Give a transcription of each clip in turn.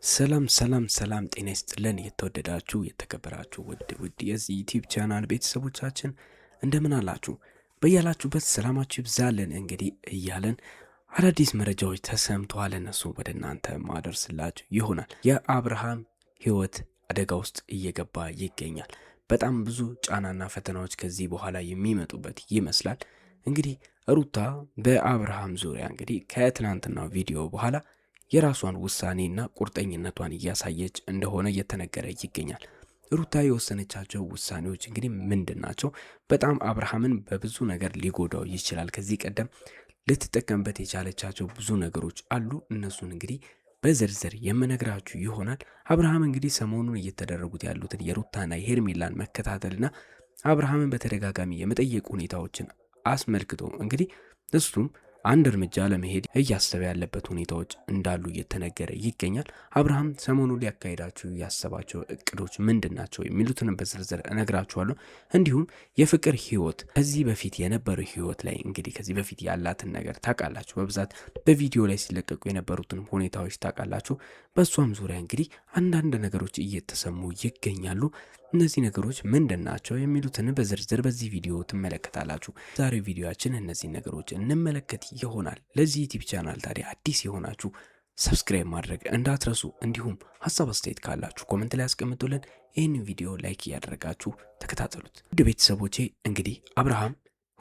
ሰላም ጤና ይስጥልን። የተወደዳችሁ የተከበራችሁ ውድ የዚህ ዩቲዩብ ቻናል ቤተሰቦቻችን እንደምን አላችሁ? በያላችሁበት ሰላማችሁ ይብዛልን። እንግዲህ እያለን አዳዲስ መረጃዎች ተሰምተዋል። እነሱ ወደ እናንተ ማደርስላችሁ ይሆናል። የአብርሃም ሕይወት አደጋ ውስጥ እየገባ ይገኛል። በጣም ብዙ ጫናና ፈተናዎች ከዚህ በኋላ የሚመጡበት ይመስላል። እንግዲህ ሩታ በአብርሃም ዙሪያ እንግዲህ ከትናንትናው ቪዲዮ በኋላ የራሷን ውሳኔና ቁርጠኝነቷን እያሳየች እንደሆነ እየተነገረ ይገኛል። ሩታ የወሰነቻቸው ውሳኔዎች እንግዲህ ምንድን ናቸው? በጣም አብርሃምን በብዙ ነገር ሊጎዳው ይችላል። ከዚህ ቀደም ልትጠቀምበት የቻለቻቸው ብዙ ነገሮች አሉ። እነሱን እንግዲህ በዝርዝር የምነግራችሁ ይሆናል። አብርሃም እንግዲህ ሰሞኑን እየተደረጉት ያሉትን የሩታና የሄርሜላን መከታተልና አብርሃምን በተደጋጋሚ የመጠየቅ ሁኔታዎችን አስመልክቶ እንግዲህ እሱም አንድ እርምጃ ለመሄድ እያሰበ ያለበት ሁኔታዎች እንዳሉ እየተነገረ ይገኛል። አብርሃም ሰሞኑን ሊያካሄዳቸው ያሰባቸው እቅዶች ምንድን ናቸው የሚሉትን በዝርዝር እነግራችኋለሁ። እንዲሁም የፍቅር ህይወት ከዚህ በፊት የነበረው ህይወት ላይ እንግዲህ ከዚህ በፊት ያላትን ነገር ታውቃላችሁ። በብዛት በቪዲዮ ላይ ሲለቀቁ የነበሩትን ሁኔታዎች ታውቃላችሁ። በእሷም ዙሪያ እንግዲህ አንዳንድ ነገሮች እየተሰሙ ይገኛሉ። እነዚህ ነገሮች ምንድን ናቸው የሚሉትን በዝርዝር በዚህ ቪዲዮ ትመለከታላችሁ። ዛሬው ቪዲዮአችን እነዚህ ነገሮች እንመለከት ይሆናል። ለዚህ ዩቲዩብ ቻናል ታዲያ አዲስ የሆናችሁ ሰብስክራይብ ማድረግ እንዳትረሱ፣ እንዲሁም ሀሳብ አስተያየት ካላችሁ ኮመንት ላይ ያስቀምጡልን። ይህንን ቪዲዮ ላይክ እያደረጋችሁ ተከታተሉት። ውድ ቤተሰቦቼ እንግዲህ አብርሃም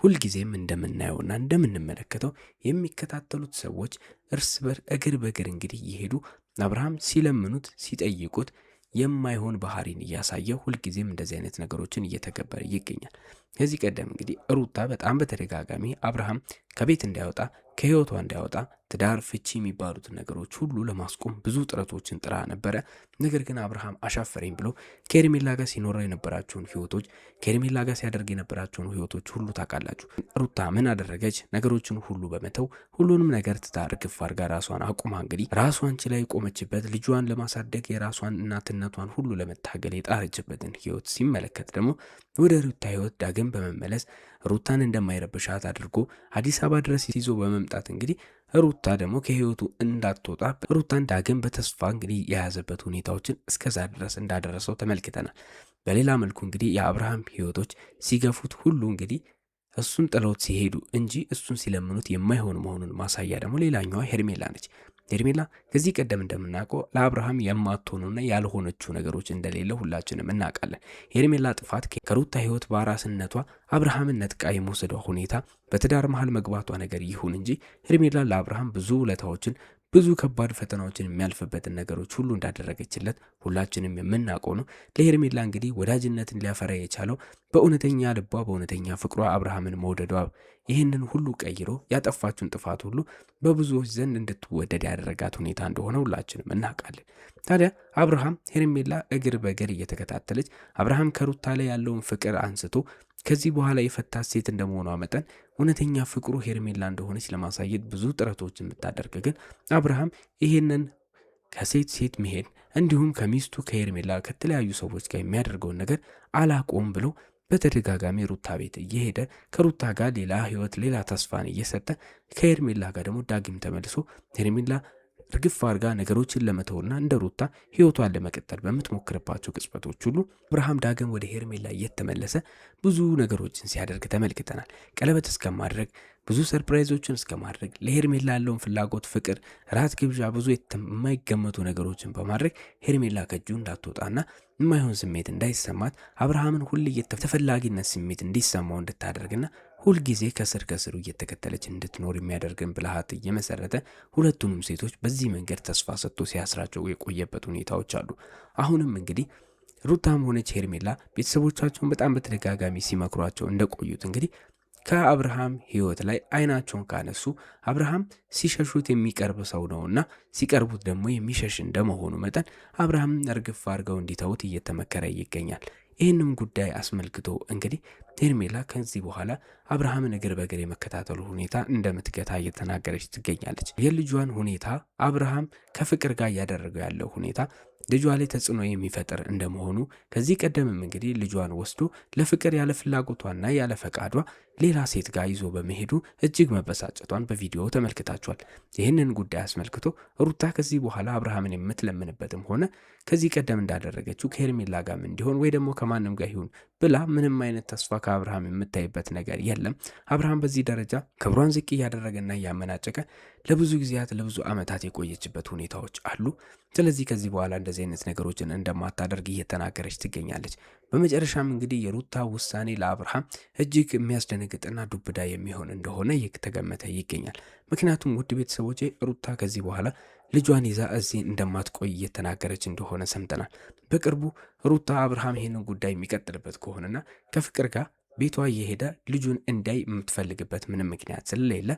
ሁልጊዜም እንደምናየውና እንደምንመለከተው የሚከታተሉት ሰዎች እርስ እግር በእግር እንግዲህ እየሄዱ አብርሃም ሲለምኑት ሲጠይቁት የማይሆን ባህሪን እያሳየ ሁልጊዜም እንደዚህ አይነት ነገሮችን እየተገበረ ይገኛል። ከዚህ ቀደም እንግዲህ ሩታ በጣም በተደጋጋሚ አብርሃም ከቤት እንዳይወጣ ከህይወቷ እንዳይወጣ ትዳር፣ ፍቺ የሚባሉትን ነገሮች ሁሉ ለማስቆም ብዙ ጥረቶችን ጥራ ነበረ። ነገር ግን አብርሃም አሻፈረኝ ብሎ ከሄርሜላ ጋር ሲኖረው የነበራቸውን ህይወቶች ከሄርሜላ ጋር ሲያደርግ የነበራቸውን ህይወቶች ሁሉ ታውቃላችሁ። ሩታ ምን አደረገች? ነገሮችን ሁሉ በመተው ሁሉንም ነገር ትታ ርግፍ አድርጋ ራሷን አቁማ እንግዲህ ራሷን ችላ የቆመችበት ልጇን ለማሳደግ የራሷን እናትነቷን ሁሉ ለመታገል የጣረችበትን ህይወት ሲመለከት ደግሞ ወደ ሩታ ህይወት ዳግም በመመለስ ሩታን እንደማይረብሻት አድርጎ አዲስ አበባ ድረስ ይዞ በመምጣት እንግዲህ ሩታ ደግሞ ከህይወቱ እንዳትወጣ ሩታን ዳግም በተስፋ እንግዲህ የያዘበት ሁኔታዎችን እስከዛ ድረስ እንዳደረሰው ተመልክተናል። በሌላ መልኩ እንግዲህ የአብርሃም ህይወቶች ሲገፉት ሁሉ እንግዲህ እሱን ጥለውት ሲሄዱ እንጂ እሱን ሲለምኑት የማይሆን መሆኑን ማሳያ ደግሞ ሌላኛዋ ሄርሜላ ነች። ሄርሜላ ከዚህ ቀደም እንደምናውቀው ለአብርሃም የማትሆኑና ያልሆነችው ነገሮች እንደሌለ ሁላችንም እናውቃለን። ሄርሜላ ጥፋት ከሩታ ህይወት በአራስነቷ አብርሃምን ነጥቃ የመውሰዷ ሁኔታ በትዳር መሃል መግባቷ ነገር ይሁን እንጂ ሄርሜላ ለአብርሃም ብዙ ውለታዎችን ብዙ ከባድ ፈተናዎችን የሚያልፍበትን ነገሮች ሁሉ እንዳደረገችለት ሁላችንም የምናውቀው ነው። ለሄርሜላ እንግዲህ ወዳጅነትን ሊያፈራ የቻለው በእውነተኛ ልቧ በእውነተኛ ፍቅሯ አብርሃምን መውደዷ ይህንን ሁሉ ቀይሮ ያጠፋችውን ጥፋት ሁሉ በብዙዎች ዘንድ እንድትወደድ ያደረጋት ሁኔታ እንደሆነ ሁላችንም እናውቃለን። ታዲያ አብርሃም ሄርሜላ እግር በእግር እየተከታተለች አብርሃም ከሩታ ላይ ያለውን ፍቅር አንስቶ ከዚህ በኋላ የፈታት ሴት እንደመሆኗ መጠን እውነተኛ ፍቅሩ ሄርሜላ እንደሆነች ለማሳየት ብዙ ጥረቶችን ብታደርግ ግን አብርሃም ይሄንን ከሴት ሴት መሄድ እንዲሁም ከሚስቱ ከሄርሜላ ከተለያዩ ሰዎች ጋር የሚያደርገውን ነገር አላቆም ብሎ በተደጋጋሚ ሩታ ቤት እየሄደ ከሩታ ጋር ሌላ ህይወት ሌላ ተስፋን እየሰጠ ከሄርሜላ ጋር ደግሞ ዳግም ተመልሶ ሄርሜላ ርግፍ አድርጋ ነገሮችን ለመተውና እንደ ሩታ ህይወቷን ለመቀጠል በምትሞክርባቸው ቅጽበቶች ሁሉ አብርሃም ዳግም ወደ ሄርሜላ እየተመለሰ ብዙ ነገሮችን ሲያደርግ ተመልክተናል። ቀለበት እስከማድረግ ብዙ ሰርፕራይዞችን እስከማድረግ ለሄርሜላ ያለውን ፍላጎት፣ ፍቅር፣ ራት ግብዣ ብዙ የማይገመቱ ነገሮችን በማድረግ ሄርሜላ ከእጁ እንዳትወጣና የማይሆን ስሜት እንዳይሰማት አብርሃምን ሁሌ የተፈላጊነት ስሜት እንዲሰማው እንድታደርግና ሁልጊዜ ከስር ከስሩ እየተከተለች እንድትኖር የሚያደርግን ብልሃት እየመሰረተ ሁለቱንም ሴቶች በዚህ መንገድ ተስፋ ሰጥቶ ሲያስራቸው የቆየበት ሁኔታዎች አሉ። አሁንም እንግዲህ ሩታም ሆነች ሄርሜላ ቤተሰቦቻቸውን በጣም በተደጋጋሚ ሲመክሯቸው እንደቆዩት እንግዲህ ከአብርሃም ህይወት ላይ አይናቸውን ካነሱ አብርሃም ሲሸሹት የሚቀርብ ሰው ነውና ሲቀርቡት ደግሞ የሚሸሽ እንደመሆኑ መጠን አብርሃምን እርግፍ አድርገው እንዲተውት እየተመከረ ይገኛል። ይህንም ጉዳይ አስመልክቶ እንግዲህ ሄርሜላ ከዚህ በኋላ አብርሃምን እግር በእግር የመከታተሉ ሁኔታ እንደምትገታ እየተናገረች ትገኛለች። የልጇን ሁኔታ አብርሃም ከፍቅር ጋር እያደረገው ያለው ሁኔታ ልጇ ላይ ተጽዕኖ የሚፈጥር እንደመሆኑ ከዚህ ቀደምም እንግዲህ ልጇን ወስዶ ለፍቅር ያለ ፍላጎቷና ያለ ፈቃዷ ሌላ ሴት ጋር ይዞ በመሄዱ እጅግ መበሳጨቷን በቪዲዮ ተመልክታችኋል። ይህንን ጉዳይ አስመልክቶ ሩታ ከዚህ በኋላ አብርሃምን የምትለምንበትም ሆነ ከዚህ ቀደም እንዳደረገችው ከሄርሜላ ጋርም እንዲሆን ወይ ደግሞ ከማንም ጋር ይሁን ብላ ምንም አይነት ተስፋ ከአብርሃም የምታይበት ነገር የለም። አብርሃም በዚህ ደረጃ ክብሯን ዝቅ እያደረገና እያመናጨቀ ለብዙ ጊዜያት ለብዙ ዓመታት የቆየችበት ሁኔታዎች አሉ። ስለዚህ ከዚህ በኋላ እንደዚህ አይነት ነገሮችን እንደማታደርግ እየተናገረች ትገኛለች። በመጨረሻም እንግዲህ የሩታ ውሳኔ ለአብርሃም እጅግ የሚያስደነግጥና ዱብዳ የሚሆን እንደሆነ እየተገመተ ይገኛል። ምክንያቱም ውድ ቤተሰቦቼ ሩታ ከዚህ በኋላ ልጇን ይዛ እዚህ እንደማትቆይ እየተናገረች እንደሆነ ሰምተናል። በቅርቡ ሩታ አብርሃም ይህንን ጉዳይ የሚቀጥልበት ከሆነና ከፍቅር ጋር ቤቷ እየሄደ ልጁን እንዳይ የምትፈልግበት ምንም ምክንያት ስለሌለ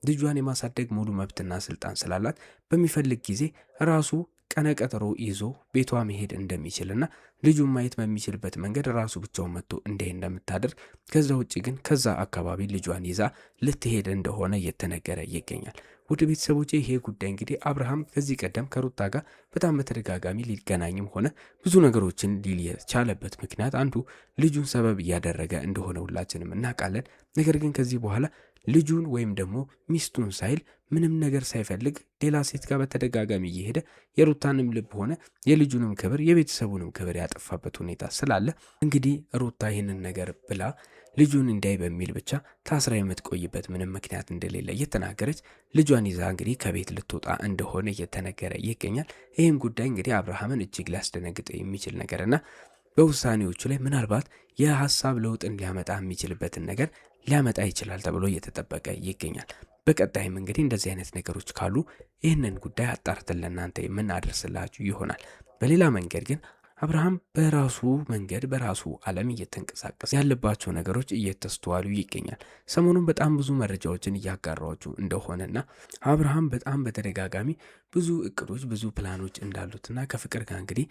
ልጇን የማሳደግ ሙሉ መብትና ስልጣን ስላላት በሚፈልግ ጊዜ ራሱ ቀነቀጠሮ ይዞ ቤቷ መሄድ እንደሚችልና ልጁን ማየት በሚችልበት መንገድ ራሱ ብቻውን መጥቶ እንዳይ እንደምታደርግ፣ ከዛ ውጭ ግን ከዛ አካባቢ ልጇን ይዛ ልትሄድ እንደሆነ እየተነገረ ይገኛል። ውድ ቤተሰቦቼ ይሄ ጉዳይ እንግዲህ አብርሃም ከዚህ ቀደም ከሩታ ጋር በጣም በተደጋጋሚ ሊገናኝም ሆነ ብዙ ነገሮችን ሊል የቻለበት ምክንያት አንዱ ልጁን ሰበብ እያደረገ እንደሆነ ሁላችንም እናውቃለን። ነገር ግን ከዚህ በኋላ ልጁን ወይም ደግሞ ሚስቱን ሳይል ምንም ነገር ሳይፈልግ ሌላ ሴት ጋር በተደጋጋሚ እየሄደ የሩታንም ልብ ሆነ የልጁንም ክብር የቤተሰቡንም ክብር ያጠፋበት ሁኔታ ስላለ እንግዲህ ሩታ ይህንን ነገር ብላ ልጁን እንዳይ በሚል ብቻ ታስራ የምትቆይበት ምንም ምክንያት እንደሌለ እየተናገረች ልጇን ይዛ እንግዲህ ከቤት ልትወጣ እንደሆነ እየተነገረ ይገኛል። ይህም ጉዳይ እንግዲህ አብርሃምን እጅግ ሊያስደነግጥ የሚችል ነገርና በውሳኔዎቹ ላይ ምናልባት የሀሳብ ለውጥን ሊያመጣ የሚችልበትን ነገር ሊያመጣ ይችላል ተብሎ እየተጠበቀ ይገኛል። በቀጣይም እንግዲህ እንደዚህ አይነት ነገሮች ካሉ ይህንን ጉዳይ አጣርተን ለእናንተ የምናደርስላችሁ ይሆናል። በሌላ መንገድ ግን አብርሃም በራሱ መንገድ በራሱ ዓለም እየተንቀሳቀሰ ያለባቸው ነገሮች እየተስተዋሉ ይገኛል። ሰሞኑን በጣም ብዙ መረጃዎችን እያጋራችሁ እንደሆነና አብርሃም በጣም በተደጋጋሚ ብዙ እቅዶች ብዙ ፕላኖች እንዳሉትና ከፍቅር ጋር እንግዲህ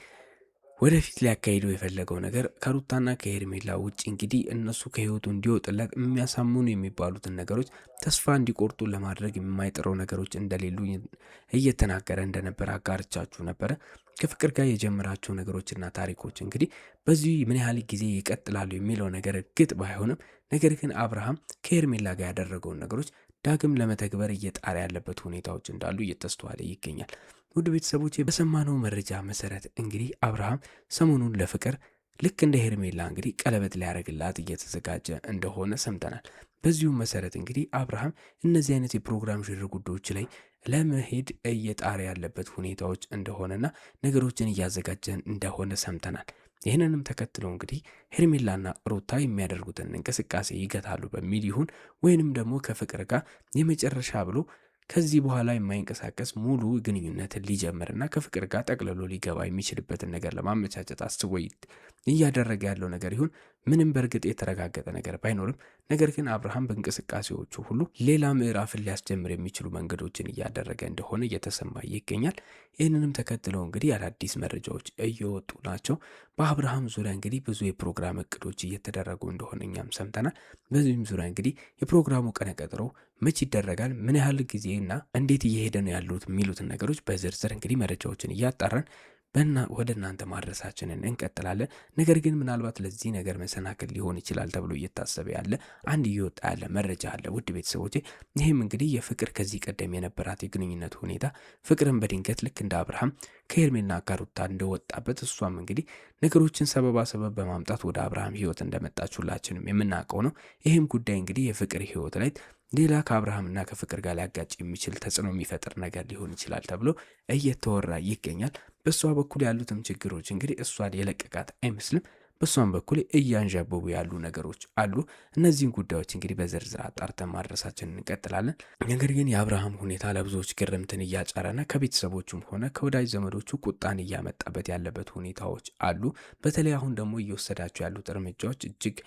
ወደፊት ሊያካሂደው የፈለገው ነገር ከሩታና ከሄርሜላ ውጭ እንግዲህ እነሱ ከህይወቱ እንዲወጥለት የሚያሳምኑ የሚባሉትን ነገሮች ተስፋ እንዲቆርጡ ለማድረግ የማይጥረው ነገሮች እንደሌሉ እየተናገረ እንደነበር አጋርቻችሁ ነበረ። ከፍቅር ጋር የጀመራቸው ነገሮችና ታሪኮች እንግዲህ በዚህ ምን ያህል ጊዜ ይቀጥላሉ የሚለው ነገር እርግጥ ባይሆንም፣ ነገር ግን አብርሃም ከሄርሜላ ጋር ያደረገውን ነገሮች ዳግም ለመተግበር እየጣረ ያለበት ሁኔታዎች እንዳሉ እየተስተዋለ ይገኛል። ውድ ቤተሰቦቼ በሰማነው መረጃ መሰረት እንግዲህ አብርሃም ሰሞኑን ለፍቅር ልክ እንደ ሄርሜላ እንግዲህ ቀለበት ሊያደርግላት እየተዘጋጀ እንደሆነ ሰምተናል። በዚሁም መሰረት እንግዲህ አብርሃም እነዚህ አይነት የፕሮግራም ሽር ጉዳዮች ላይ ለመሄድ እየጣረ ያለበት ሁኔታዎች እንደሆነና ነገሮችን እያዘጋጀን እንደሆነ ሰምተናል። ይህንንም ተከትሎ እንግዲህ ሄርሜላና ሩታ የሚያደርጉትን እንቅስቃሴ ይገታሉ በሚል ይሁን ወይንም ደግሞ ከፍቅር ጋር የመጨረሻ ብሎ ከዚህ በኋላ የማይንቀሳቀስ ሙሉ ግንኙነትን ሊጀምርና ከፍቅር ጋር ጠቅልሎ ሊገባ የሚችልበትን ነገር ለማመቻቸት አስቦ እያደረገ ያለው ነገር ይሁን ምንም በእርግጥ የተረጋገጠ ነገር ባይኖርም፣ ነገር ግን አብርሃም በእንቅስቃሴዎቹ ሁሉ ሌላ ምዕራፍን ሊያስጀምር የሚችሉ መንገዶችን እያደረገ እንደሆነ እየተሰማ ይገኛል። ይህንንም ተከትለው እንግዲህ አዳዲስ መረጃዎች እየወጡ ናቸው። በአብርሃም ዙሪያ እንግዲህ ብዙ የፕሮግራም እቅዶች እየተደረጉ እንደሆነ እኛም ሰምተናል። በዚህም ዙሪያ እንግዲህ የፕሮግራሙ ቀነቀጥሮ መች ይደረጋል፣ ምን ያህል ጊዜና እንዴት እየሄደ ነው ያሉት የሚሉትን ነገሮች በዝርዝር እንግዲህ መረጃዎችን እያጣራን ወደ እናንተ ማድረሳችንን እንቀጥላለን። ነገር ግን ምናልባት ለዚህ ነገር መሰናክል ሊሆን ይችላል ተብሎ እየታሰበ ያለ አንድ እየወጣ ያለ መረጃ አለ ውድ ቤተሰቦቼ። ይህም እንግዲህ የፍቅር ከዚህ ቀደም የነበራት የግንኙነት ሁኔታ ፍቅርን በድንገት ልክ እንደ አብርሃም ከሄርሜላ ከሩታ እንደወጣበት እሷም እንግዲህ ነገሮችን ሰበባ ሰበብ በማምጣት ወደ አብርሃም ህይወት እንደመጣች ሁላችንም የምናውቀው ነው። ይህም ጉዳይ እንግዲህ የፍቅር ህይወት ላይ ሌላ ከአብርሃምና ከፍቅር ጋር ሊያጋጭ የሚችል ተጽዕኖ የሚፈጥር ነገር ሊሆን ይችላል ተብሎ እየተወራ ይገኛል። በእሷ በኩል ያሉትም ችግሮች እንግዲህ እሷን የለቀቃት አይመስልም። በእሷም በኩል እያንዣበቡ ያሉ ነገሮች አሉ። እነዚህን ጉዳዮች እንግዲህ በዝርዝር አጣርተን ማድረሳችንን እንቀጥላለን። ነገር ግን የአብርሃም ሁኔታ ለብዙዎች ግርምትን እያጫረና ከቤተሰቦቹም ሆነ ከወዳጅ ዘመዶቹ ቁጣን እያመጣበት ያለበት ሁኔታዎች አሉ። በተለይ አሁን ደግሞ እየወሰዳቸው ያሉት እርምጃዎች እጅግ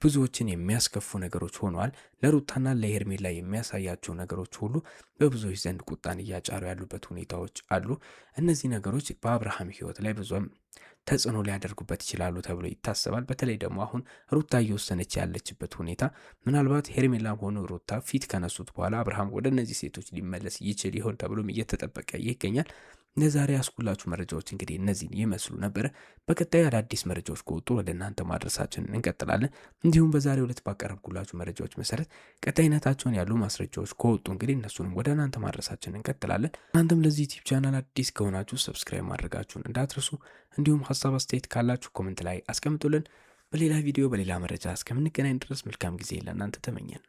ብዙዎችን የሚያስከፉ ነገሮች ሆነዋል። ለሩታና ለሄርሜላ የሚያሳያቸው ነገሮች ሁሉ በብዙዎች ዘንድ ቁጣን እያጫሩ ያሉበት ሁኔታዎች አሉ። እነዚህ ነገሮች በአብርሃም ሕይወት ላይ ብዙም ተጽዕኖ ሊያደርጉበት ይችላሉ ተብሎ ይታሰባል። በተለይ ደግሞ አሁን ሩታ እየወሰነች ያለችበት ሁኔታ ምናልባት ሄርሜላም ሆኑ ሩታ ፊት ከነሱት በኋላ አብርሃም ወደ እነዚህ ሴቶች ሊመለስ ይችል ይሆን ተብሎም እየተጠበቀ ይገኛል። ለዛሬ ያስኩላችሁ መረጃዎች እንግዲህ እነዚህን ይመስሉ ነበረ። በቀጣይ አዳዲስ መረጃዎች ከወጡ ወደ እናንተ ማድረሳችንን እንቀጥላለን። እንዲሁም በዛሬው ዕለት ባቀረብኩላችሁ መረጃዎች መሰረት ቀጣይነታቸውን ያሉ ማስረጃዎች ከወጡ እንግዲህ እነሱንም ወደ እናንተ ማድረሳችንን እንቀጥላለን። እናንተም ለዚህ ዩቲዩብ ቻናል አዲስ ከሆናችሁ ሰብስክራይብ ማድረጋችሁን እንዳትረሱ። እንዲሁም ሀሳብ አስተያየት ካላችሁ ኮመንት ላይ አስቀምጡልን። በሌላ ቪዲዮ በሌላ መረጃ እስከምንገናኝ ድረስ መልካም ጊዜ ለእናንተ ተመኘን።